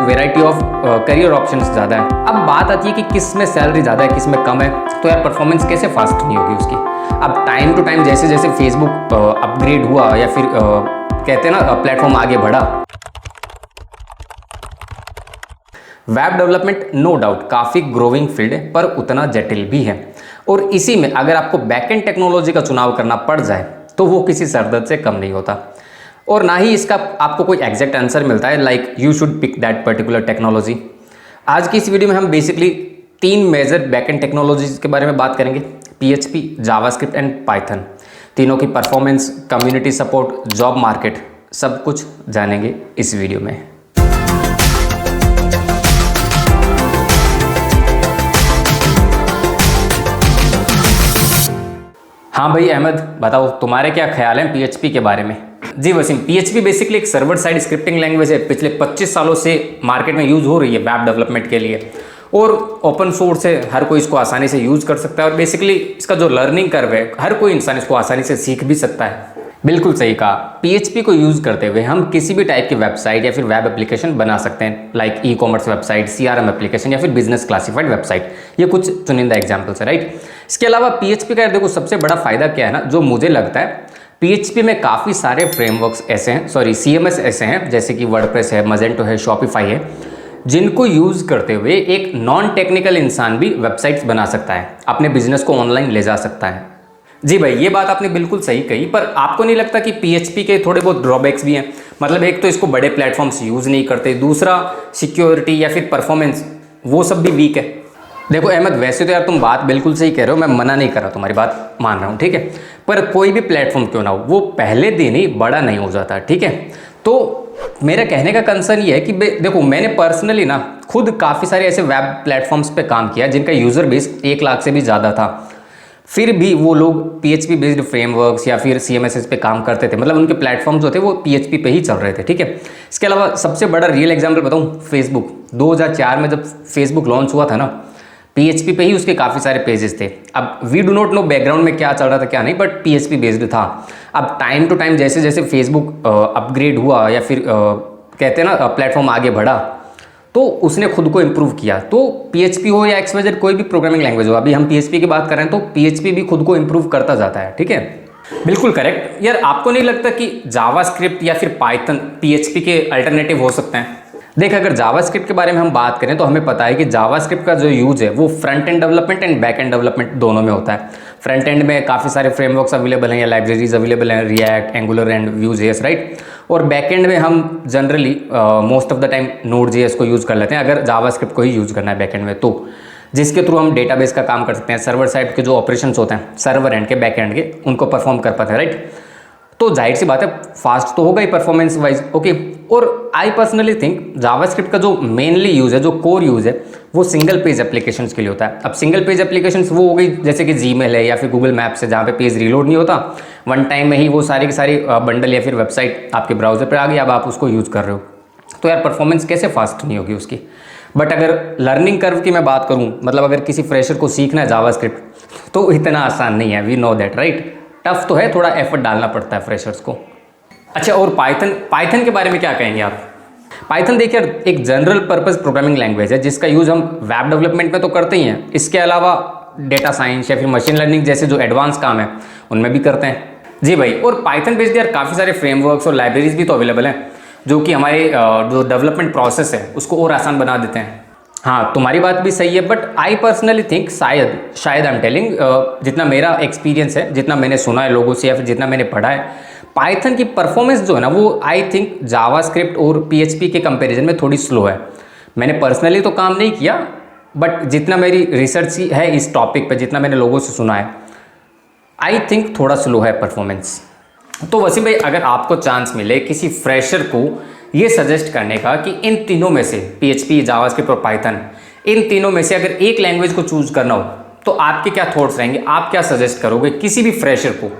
Variety of career options ज़्यादा है। अब बात आती है कि किस में सैलरी ज़्यादा है, किस में कम है, तो यार परफॉर्मेंस कैसे फास्ट नहीं होगी उसकी। अब टाइम टू टाइम जैसे जैसे फेसबुक अपग्रेड हुआ या फिर कहते हैं ना प्लेटफॉर्म आगे बढ़ा, वेब डेवलपमेंट नो डाउट काफ़ी ग्रोइंग फील्ड है पर उतना जटिल भी है। और इसी में अगर आपको बैकएंड टेक्नोलॉजी का चुनाव करना पड़ जाए तो वो किसी सरदर्द से कम नहीं होता, और ना ही इसका आपको कोई एग्जैक्ट आंसर मिलता है like you should pick that particular technology. आज की इस वीडियो में हम बेसिकली 3 मेजर बैकएंड टेक्नोलॉजीज के बारे में बात करेंगे, PHP, जावास्क्रिप्ट एंड पाइथन। तीनों की performance, community support, job market, सब कुछ जानेंगे इस वीडियो में। हाँ भाई अहमद, बताओ तुम्हारे क्या ख्याल हैं PHP के बारे में। जी वसीम, PHP बेसिकली एक सर्वर साइड स्क्रिप्टिंग लैंग्वेज है। पिछले 25 सालों से मार्केट में यूज़ हो रही है वेब डेवलपमेंट के लिए, और ओपन सोर्स है, हर कोई इसको आसानी से यूज़ कर सकता है। और बेसिकली इसका जो लर्निंग कर्व है, हर कोई इंसान इसको आसानी से सीख भी सकता है। बिल्कुल सही कहा, PHP को यूज़ करते हुए हम किसी भी टाइप की वेबसाइट या फिर वेब एप्लीकेशन बना सकते हैं, like e-commerce website, CRM application या फिर बिजनेस क्लासिफाइड वेबसाइट। ये कुछ चुनिंदा एग्जाम्पल्स है, राइट। इसके अलावा PHP का देखो सबसे बड़ा फायदा क्या है ना, जो मुझे लगता है PHP में काफ़ी सारे फ्रेमवर्क्स ऐसे हैं, CMS ऐसे हैं, जैसे कि वर्डप्रेस है, मजेंटो है, शॉपिफाई है, जिनको यूज़ करते हुए एक नॉन टेक्निकल इंसान भी वेबसाइट्स बना सकता है, अपने बिजनेस को ऑनलाइन ले जा सकता है। जी भाई, ये बात आपने बिल्कुल सही कही, पर आपको नहीं लगता कि PHP के थोड़े बहुत ड्रॉबैक्स भी हैं? मतलब एक तो इसको बड़े प्लेटफॉर्म्स यूज़ नहीं करते, दूसरा सिक्योरिटी या फिर परफॉर्मेंस वो सब भी वीक है। देखो अहमद, वैसे तो यार तुम बात बिल्कुल सही कह रहे हो, मैं मना नहीं कर रहा, तुम्हारी बात मान रहा हूँ, ठीक है। पर कोई भी प्लेटफॉर्म क्यों ना हो, वो पहले दिन ही बड़ा नहीं हो जाता, ठीक है। तो मेरा कहने का कंसर्न ये है कि देखो मैंने पर्सनली ना खुद काफ़ी सारे ऐसे वेब प्लेटफॉर्म्स पे काम किया जिनका यूज़र बेस 1 लाख से भी ज़्यादा था, फिर भी वो लोग PHP बेस्ड फ्रेमवर्क्स या फिर CMS पे काम करते थे। मतलब उनके प्लेटफॉर्म जो थे वो PHP पे ही चल रहे थे, ठीक है। इसके अलावा सबसे बड़ा रियल एग्जाम्पल बताऊँ, फेसबुक 2004 में जब फेसबुक लॉन्च हुआ था ना, PHP पे ही उसके काफ़ी सारे पेजेस थे। अब we do not know background में क्या चल रहा था क्या नहीं, बट PHP बेस्ड था। अब टाइम टू टाइम जैसे जैसे फेसबुक अपग्रेड हुआ या फिर कहते हैं ना प्लेटफॉर्म आगे बढ़ा, तो उसने खुद को इम्प्रूव किया। तो PHP हो या XYZ कोई भी प्रोग्रामिंग लैंग्वेज हो, अभी हम PHP की बात कर रहे हैं, तो PHP भी खुद को इम्प्रूव करता जाता है, ठीक है। बिल्कुल करेक्ट यार, आपको नहीं लगता कि जावास्क्रिप्ट या फिर पाइथन PHP के अल्टरनेटिव हो सकते हैं? देख, अगर जावास्क्रिप्ट के बारे में हम बात करें तो हमें पता है कि जावास्क्रिप्ट का जो यूज़ है वो front end development and back and development दोनों में होता है। फ्रंट एंड में काफ़ी सारे फ्रेमवर्क्स अवेलेबल हैं या लाइब्रेरीज अवेलेबल हैं, react, angular and Vue.js, right. और बैक एंड में हम generally most of the time Node.js को यूज़ कर लेते हैं, अगर जावास्क्रिप्ट को ही यूज़ करना है बैक एंड में, तो जिसके थ्रू हम डेटाबेस का काम कर सकते हैं, सर्वर साइड के जो ऑपरेशंस होते हैं सर्वर एंड के बैक एंड के, उनको परफॉर्म कर पाते हैं, राइट। तो जाहिर सी बात है फास्ट तो होगा ही परफॉर्मेंस वाइज, ओके। और आई पर्सनली थिंक जावास्क्रिप्ट का जो मेनली यूज़ है, जो कोर यूज़ है, वो सिंगल पेज एप्लीकेशंस के लिए होता है। अब सिंगल पेज एप्लीकेशंस वो हो गई जैसे कि Gmail है या फिर गूगल मैप्स है, जहाँ पे पेज रीलोड नहीं होता, वन टाइम में ही वो सारी की सारी बंडल या फिर वेबसाइट आपके ब्राउजर पर आ गई, अब आप उसको यूज़ कर रहे हो, तो यार परफॉर्मेंस कैसे फास्ट नहीं होगी उसकी। बट अगर लर्निंग कर्व की मैं बात करूँ, मतलब अगर किसी फ्रेशर को सीखना है जावास्क्रिप्ट, तो इतना आसान नहीं है, we know that, right. Tough तो है, थोड़ा एफर्ट डालना पड़ता है फ्रेशर्स को। अच्छा, और पाइथन के बारे में क्या कहेंगे आप? पाइथन देखिए एक जनरल पर्पस प्रोग्रामिंग लैंग्वेज है जिसका यूज़ हम वेब डेवलपमेंट में तो करते ही हैं, इसके अलावा डेटा साइंस या फिर मशीन लर्निंग जैसे जो एडवांस काम है उनमें भी करते हैं। जी भाई, और पाइथन बेस्ड यार काफ़ी सारे फ्रेमवर्क्स और लाइब्रेरीज भी तो अवेलेबल हैं जो कि हमारे जो डेवलपमेंट प्रोसेस है उसको और आसान बना देते हैं। हाँ, तुम्हारी बात भी सही है, बट आई पर्सनली थिंक शायद आई एम टेलिंग, जितना मेरा एक्सपीरियंस है, जितना मैंने सुना है लोगों से या फिर जितना मैंने पढ़ा है, पाइथन की परफॉर्मेंस जो है ना वो आई थिंक जावास्क्रिप्ट और PHP के कंपैरिजन में थोड़ी स्लो है। मैंने पर्सनली तो काम नहीं किया, बट जितना मेरी रिसर्च है इस टॉपिक पे, जितना मैंने लोगों से सुना है, आई थिंक थोड़ा स्लो है परफॉर्मेंस। तो वसीम भाई, अगर आपको चांस मिले किसी फ्रेशर को ये सजेस्ट करने का कि इन तीनों में से PHP, जावास्क्रिप्ट और पाइथन, इन तीनों में से अगर एक लैंग्वेज को चूज करना हो, तो आपके क्या थॉट्स रहेंगे? आप क्या सजेस्ट करोगे किसी भी फ्रेशर को?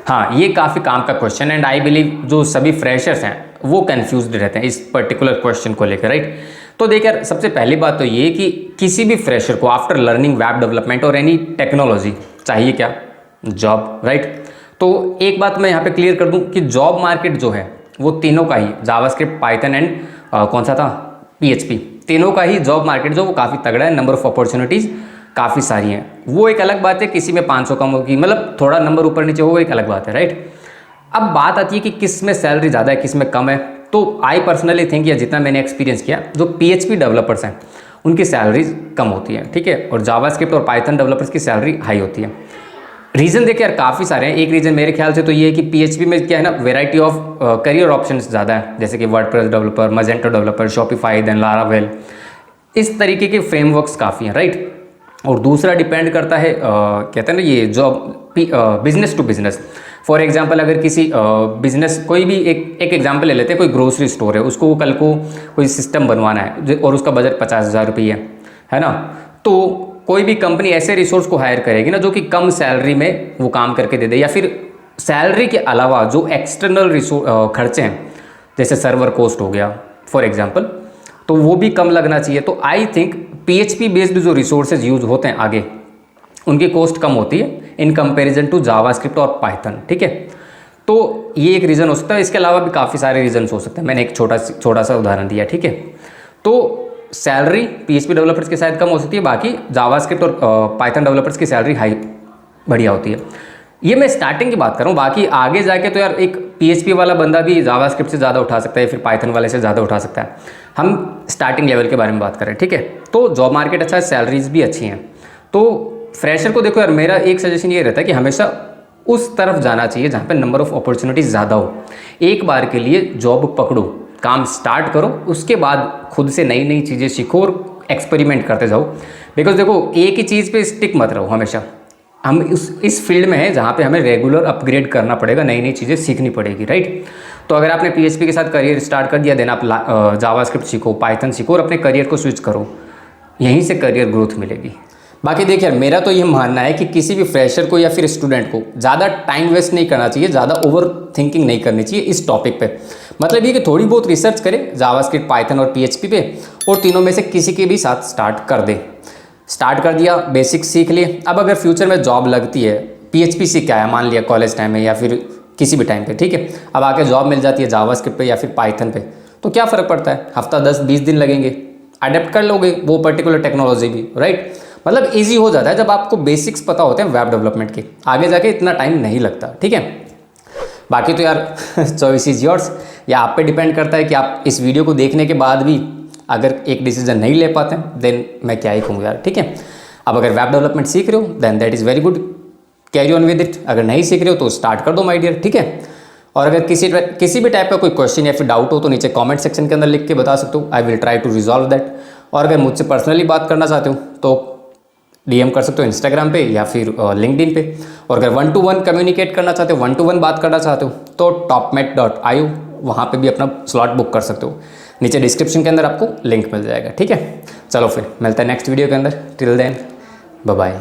हाँ, ये काफ़ी काम का क्वेश्चन, एंड आई बिलीव जो सभी फ्रेशर्स हैं वो कंफ्यूज्ड रहते हैं इस पर्टिकुलर क्वेश्चन को लेकर, राइट। तो देख यार, सबसे पहली बात तो ये कि किसी भी फ्रेशर को आफ्टर लर्निंग वेब डेवलपमेंट और एनी टेक्नोलॉजी चाहिए क्या? Job, right. तो एक बात मैं यहाँ पे क्लियर कर दूँ कि जॉब मार्केट जो है वो तीनों का ही, जावास्क्रिप्ट, पाइथन एंड कौन सा था, PHP, तीनों का ही जॉब मार्केट जो वो काफ़ी तगड़ा है, नंबर ऑफ अपॉर्चुनिटीज़ काफ़ी सारी हैं। वो एक अलग बात है, किसी में 500 कम होगी, मतलब थोड़ा नंबर ऊपर नीचे हो, वो एक अलग बात है, राइट। अब बात आती है कि किस में सैलरी ज़्यादा है, किस में कम है। तो आई पर्सनली थिंक, या जितना मैंने एक्सपीरियंस किया, जो PHP डेवलपर्स हैं उनकी सैलरीज कम होती है, ठीक है, और जावास्क्रिप्ट और पाइथन डेवलपर्स की सैलरी हाई होती है। रीज़न देखिए यार काफ़ी सारे हैं। एक रीज़न मेरे ख्याल से तो ये है कि PHP में क्या है ना, वेराइटी ऑफ करियर ऑप्शंस ज़्यादा है, जैसे कि WordPress developer, Magento developer, Shopify, then Laravel, इस तरीके के फ्रेमवर्क्स काफ़ी हैं, राइट। और दूसरा डिपेंड करता है कहते हैं ना ये job business to business. For example अगर किसी बिजनेस, कोई भी एक एग्जांपल ले लेते हैं, कोई ग्रोसरी स्टोर है, उसको कल को कोई सिस्टम बनवाना है और उसका बजट 50,000 रुपये है ना, तो कोई भी कंपनी ऐसे रिसोर्स को हायर करेगी ना जो कि कम सैलरी में वो काम करके दे दे, या फिर सैलरी के अलावा जो एक्सटर्नल खर्चे हैं, जैसे सर्वर कॉस्ट हो गया फॉर एग्जांपल, तो वो भी कम लगना चाहिए। तो आई थिंक PHP बेस्ड जो रिसोर्सेज यूज होते हैं आगे, उनकी कॉस्ट कम होती है इन कंपैरिजन टू जावास्क्रिप्ट और पाइथन, ठीक है। तो ये एक रीज़न हो सकता है। इसके अलावा भी काफ़ी सारे रीजन हो सकते हैं, मैंने एक छोटा सा उदाहरण दिया, ठीक है। तो सैलरी PHP डेवलपर्स की शायद कम हो सकती है, बाकी जावास्क्रिप्ट और पाइथन डेवलपर्स की सैलरी हाई बढ़िया होती है। ये मैं स्टार्टिंग की बात कर रहा हूँ, बाकी आगे जाके तो यार एक PHP वाला बंदा भी जावास्क्रिप्ट से ज़्यादा उठा सकता है, फिर पाइथन वाले से ज़्यादा उठा सकता है। हम स्टार्टिंग लेवल के बारे में बात करें, ठीक है। तो जॉब मार्केट अच्छा है, सैलरीज भी अच्छी हैं। तो फ्रेशर को देखो यार, मेरा एक सजेशन ये रहता है कि हमेशा उस तरफ जाना चाहिए जहाँ पे नंबर ऑफ अपॉर्चुनिटीज़ ज़्यादा हो। एक बार के लिए जॉब पकड़ो, काम स्टार्ट करो, उसके बाद खुद से नई नई चीज़ें सीखो और एक्सपेरिमेंट करते जाओ। बिकॉज देखो एक ही चीज़ पे स्टिक मत रहो हमेशा। हम इस फील्ड में हैं जहाँ पे हमें रेगुलर अपग्रेड करना पड़ेगा, नई नई चीज़ें सीखनी पड़ेगी, राइट। तो अगर आपने PHP के साथ करियर स्टार्ट कर दिया, देन आप जावास्क्रिप्ट सीखो, पाइथन सीखो और अपने करियर को स्विच करो, यहीं से करियर ग्रोथ मिलेगी। बाकी देखिए यार, मेरा तो ये मानना है कि किसी भी फ्रेशर को या फिर स्टूडेंट को ज़्यादा टाइम वेस्ट नहीं करना चाहिए, ज़्यादा ओवर थिंकिंग नहीं करनी चाहिए इस टॉपिक पे। मतलब ये कि थोड़ी बहुत रिसर्च करें जावास्क्रिप्ट, पाइथन और PHP पे, और तीनों में से किसी के भी साथ स्टार्ट कर दे। स्टार्ट कर दिया, बेसिक्स सीख लिए, अब अगर फ्यूचर में जॉब लगती है, PHP सीख के आया मान लिया कॉलेज टाइम में या फिर किसी भी टाइम पे, ठीक है, अब आके जॉब मिल जाती है जावास्क्रिप्ट पे या फिर पाइथन पे, तो क्या फ़र्क पड़ता है, हफ्ता 10-20 दिन लगेंगे, अडेप्ट कर लोगे वो पर्टिकुलर टेक्नोलॉजी भी, राइट। मतलब ईजी हो जाता है जब आपको बेसिक्स पता होते हैं वेब डेवलपमेंट के, आगे जाके इतना टाइम नहीं लगता, ठीक है। बाकी तो यार चॉइस इज योर्स, या आप पे डिपेंड करता है कि आप इस वीडियो को देखने के बाद भी अगर एक डिसीजन नहीं ले पाते हैं, देन मैं क्या ही कहूँ यार, ठीक है। अब अगर वेब डेवलपमेंट सीख रहे हो then that is very good, carry on with it. अगर नहीं सीख रहे हो तो स्टार्ट कर दो माय डियर, ठीक है। और अगर किसी भी टाइप का कोई क्वेश्चन या फिर डाउट हो तो नीचे कमेंट सेक्शन के अंदर लिख के बता सकते हो, I will try to resolve that. और अगर मुझसे पर्सनली बात करना चाहते हो तो DM कर सकते हो इंस्टाग्राम पे या फिर लिंक्डइन पे। और अगर 1-to-1 कम्युनिकेट करना चाहते हो, 1-to-1 बात करना चाहते हो तो topmet.io, वहाँ पे भी अपना स्लॉट बुक कर सकते हो। नीचे डिस्क्रिप्शन के अंदर आपको लिंक मिल जाएगा, ठीक है। चलो फिर मिलते हैं नेक्स्ट वीडियो के अंदर, टिल देन बाय बाय।